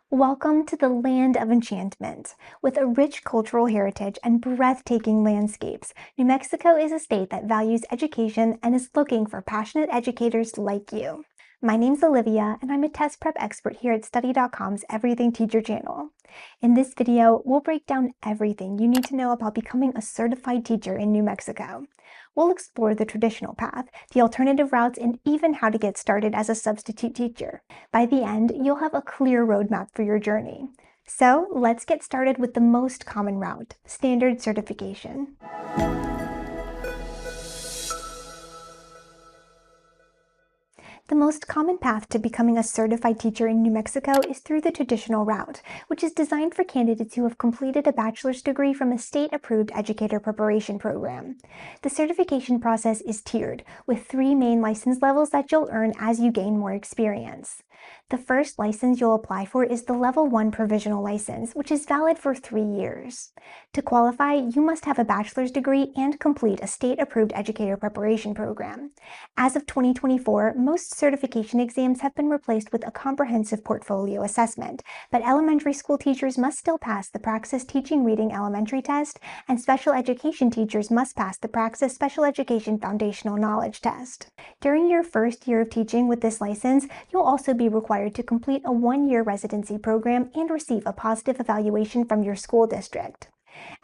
Welcome to the land of enchantment. With a rich cultural heritage and breathtaking landscapes, New Mexico is a state that values education and is looking for passionate educators like you. My name's Olivia, and I'm a test prep expert here at Study.com's Everything Teacher channel. In this video, we'll break down everything you need to know about becoming a certified teacher in New Mexico. We'll explore the traditional path, the alternative routes, and even how to get started as a substitute teacher. By the end, you'll have a clear roadmap for your journey. So let's get started with the most common route, standard certification. The most common path to becoming a certified teacher in New Mexico is through the traditional route, which is designed for candidates who have completed a bachelor's degree from a state-approved educator preparation program. The certification process is tiered, with 3 main license levels that you'll earn as you gain more experience. The first license you'll apply for is the Level 1 Provisional license, which is valid for 3 years. To qualify, you must have a bachelor's degree and complete a state-approved educator preparation program. As of 2024, most certification exams have been replaced with a comprehensive portfolio assessment, but elementary school teachers must still pass the Praxis Teaching Reading Elementary Test, and special education teachers must pass the Praxis Special Education Foundational Knowledge Test. During your first year of teaching with this license, you'll also be required to complete a 1-year residency program and receive a positive evaluation from your school district.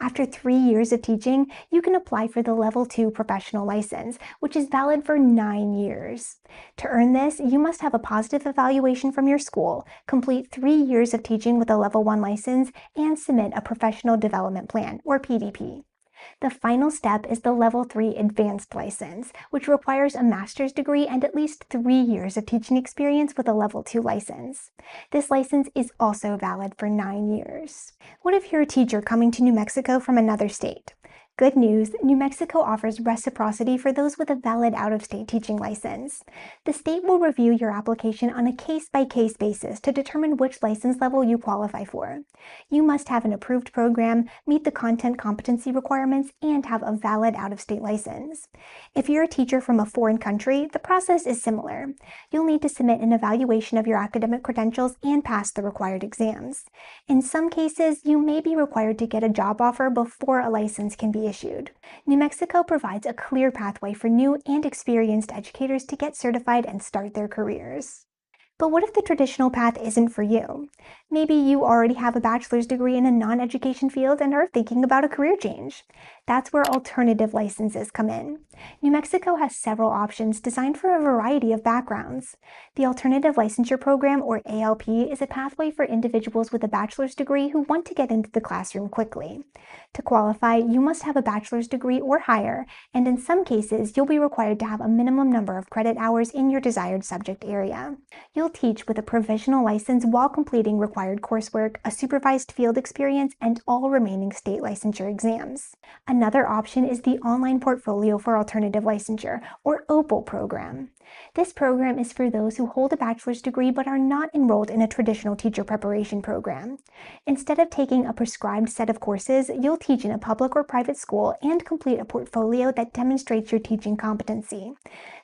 After 3 years of teaching, you can apply for the Level 2 Professional license, which is valid for 9 years. To earn this, you must have a positive evaluation from your school, complete 3 years of teaching with a Level 1 license, and submit a Professional Development Plan, or PDP. The final step is the Level 3 Advanced license, which requires a master's degree and at least 3 years of teaching experience with a Level 2 license. This license is also valid for 9 years. What if you're a teacher coming to New Mexico from another state? Good news, New Mexico offers reciprocity for those with a valid out-of-state teaching license. The state will review your application on a case-by-case basis to determine which license level you qualify for. You must have an approved program, meet the content competency requirements, and have a valid out-of-state license. If you're a teacher from a foreign country, the process is similar. You'll need to submit an evaluation of your academic credentials and pass the required exams. In some cases, you may be required to get a job offer before a license can be issued. New Mexico provides a clear pathway for new and experienced educators to get certified and start their careers. But what if the traditional path isn't for you? Maybe you already have a bachelor's degree in a non-education field and are thinking about a career change. That's where alternative licenses come in. New Mexico has several options designed for a variety of backgrounds. The Alternative Licensure Program, or ALP, is a pathway for individuals with a bachelor's degree who want to get into the classroom quickly. To qualify, you must have a bachelor's degree or higher, and in some cases, you'll be required to have a minimum number of credit hours in your desired subject area. You'll teach with a provisional license while completing required coursework, a supervised field experience, and all remaining state licensure exams. Another option is the Online Portfolio for Alternative Licensure, or OPAL program. This program is for those who hold a bachelor's degree but are not enrolled in a traditional teacher preparation program. Instead of taking a prescribed set of courses, you'll teach in a public or private school and complete a portfolio that demonstrates your teaching competency.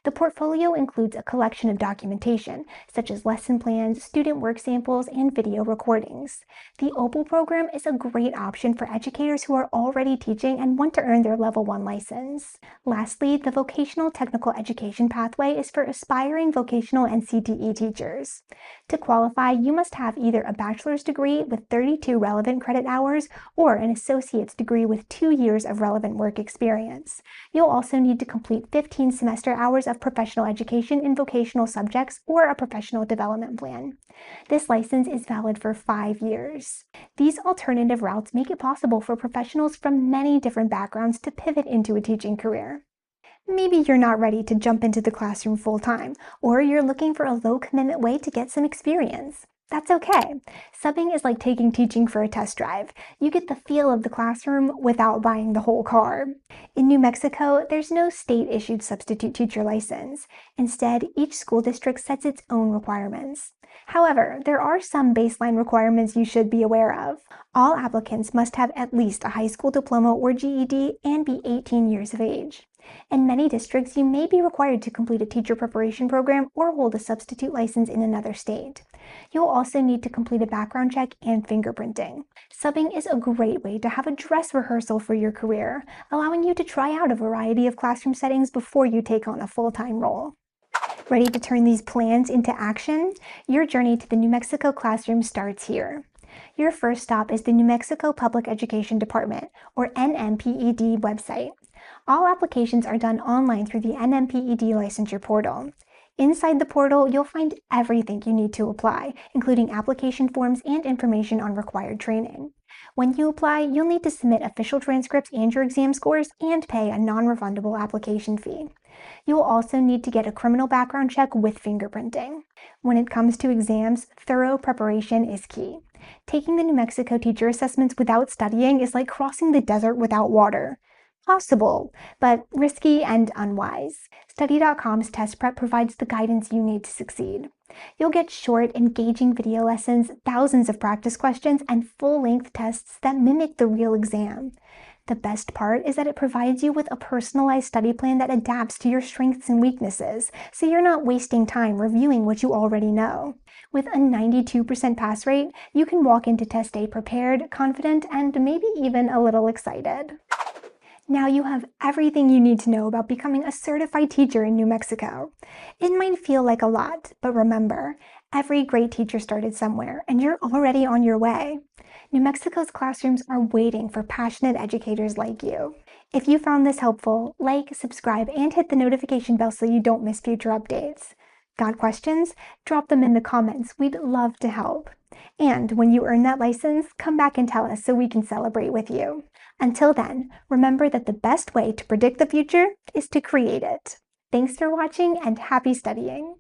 The portfolio includes a collection of documentation, such as lesson plans, student work samples, and video recordings. The OPAL program is a great option for educators who are already teaching and want to earn their Level 1 license. Lastly, the Vocational Technical Education pathway is for aspiring vocational and CTE teachers. To qualify, you must have either a bachelor's degree with 32 relevant credit hours or an associate's degree with 2 years of relevant work experience. You'll also need to complete 15 semester hours of professional education in vocational subjects or a professional development plan. This license is valid for 5 years. These alternative routes make it possible for professionals from many different backgrounds to pivot into a teaching career. Maybe you're not ready to jump into the classroom full-time, or you're looking for a low-commitment way to get some experience. That's okay. Subbing is like taking teaching for a test drive. You get the feel of the classroom without buying the whole car. In New Mexico, there's no state-issued substitute teacher license. Instead, each school district sets its own requirements. However, there are some baseline requirements you should be aware of. All applicants must have at least a high school diploma or GED and be 18 years of age. In many districts, you may be required to complete a teacher preparation program or hold a substitute license in another state. You'll also need to complete a background check and fingerprinting. Subbing is a great way to have a dress rehearsal for your career, allowing you to try out a variety of classroom settings before you take on a full-time role. Ready to turn these plans into action? Your journey to the New Mexico classroom starts here. Your first stop is the New Mexico Public Education Department, or NMPED website. All applications are done online through the NMPED licensure portal. Inside the portal, you'll find everything you need to apply, including application forms and information on required training. When you apply, you'll need to submit official transcripts and your exam scores and pay a non-refundable application fee. You'll also need to get a criminal background check with fingerprinting. When it comes to exams, thorough preparation is key. Taking the New Mexico teacher assessments without studying is like crossing the desert without water. Possible, but risky and unwise. Study.com's test prep provides the guidance you need to succeed. You'll get short, engaging video lessons, thousands of practice questions, and full-length tests that mimic the real exam. The best part is that it provides you with a personalized study plan that adapts to your strengths and weaknesses, so you're not wasting time reviewing what you already know. With a 92% pass rate, you can walk into test day prepared, confident, and maybe even a little excited. Now you have everything you need to know about becoming a certified teacher in New Mexico. It might feel like a lot, but remember, every great teacher started somewhere, and you're already on your way. New Mexico's classrooms are waiting for passionate educators like you. If you found this helpful, like, subscribe, and hit the notification bell so you don't miss future updates. Got questions? Drop them in the comments. We'd love to help. And when you earn that license, come back and tell us so we can celebrate with you. Until then, remember that the best way to predict the future is to create it. Thanks for watching and happy studying!